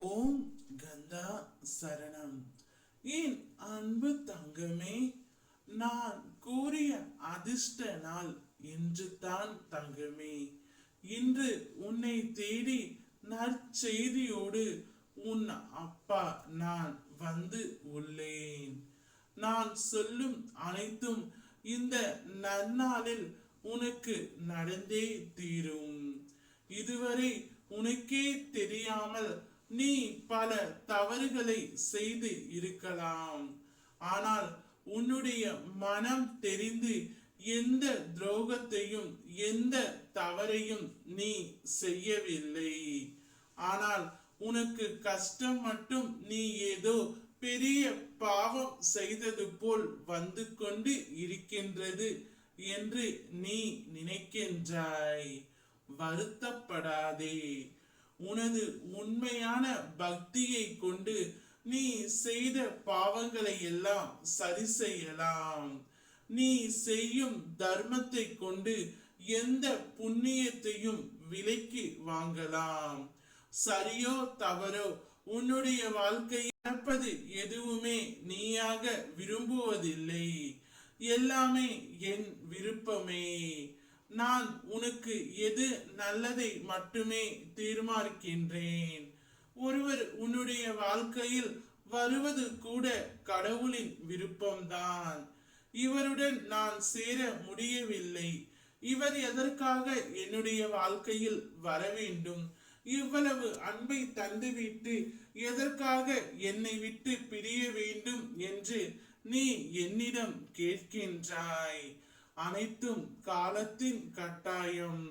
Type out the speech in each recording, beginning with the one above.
ஓம் கந்தா சரணம். என் அன்பு தங்கமே, நான் கூறிய அதிர்ஷ்ட நாள் இன்று தான் தங்கமே. இன்று உன்னை தேடி நற்செய்தியோடு உன் அப்பா நான் வந்து உள்ளேன். நான் சொல்லும் அனைத்தும் இந்த நன்னாளில் உனக்கு நடந்தே தீரும். இதுவரை உனக்கே தெரியாமல் நீ பல தவறுகளை செய்து இருக்கலாம். ஆனால் உன்னுடைய மனம் தெரிந்து எந்த துரோகத்தையும் எந்த தவறையும் நீ செய்யவில்லை. ஆனால் உனக்கு கஷ்டம் மட்டும் நீ ஏதோ பெரிய பாவம் செய்தது போல் வந்து கொண்டு இருக்கின்றது என்று நீ நினைக்கின்றாய். வருத்தப்படாதே. உனது உண்மையான பக்தியை கொண்டு நீ செய்த பாவங்களை எல்லாம் சரி செய்யலாம். நீ செய்யும் தர்மத்தை கொண்டு எந்த புண்ணியத்தையும் விலைக்கு வாங்கலாம். சரியோ தவறோ உன்னுடைய வாழ்க்கையை நடப்பது எதுவுமே நீயாக விரும்புவதில்லை. எல்லாமே என் விருப்பமே. நான் உனக்கு எது நல்லதை மட்டுமே தீர்மானிக்கின்றேன். ஒருவர் உன்னுடைய வாழ்க்கையில் வருவது கூட கடவுளின் விருப்பம்தான். இவருடன் நான் சேர முடியவில்லை. இவர் எதற்காக என்னுடைய வாழ்க்கையில் வர வேண்டும்? இவ்வளவு அன்பை தந்துவிட்டு எதற்காக என்னை விட்டு பிரிய வேண்டும் என்று நீ என்னிடம் கேட்கின்றாய். அனைத்தும் காலத்தின் கட்டாயம்.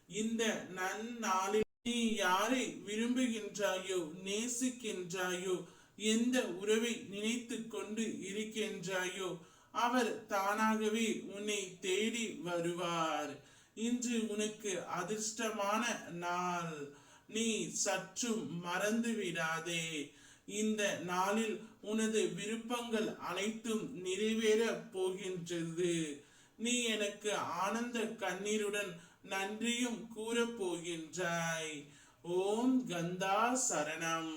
இந்த நன்னாளில் நீ யாரை விரும்புகின்றாயோ நேசிக்கின்றாயோ எந்த உறவை நினைத்து கொண்டு இருக்கின்றாயோ அவர் தானாகவே உன்னை தேடி வருவார். இன்று உனக்கு அதிர்ஷ்டமான நாள். நீ சற்றும் மறந்து விடாதே. இந்த நாளில் உனது விருப்பங்கள் அனைத்தும் நிறைவேற போகின்றது. நீ எனக்கு ஆனந்த கண்ணீருடன் நன்றியும் கூறப் போகின்றாய். ஓம் கந்தா சரணம்.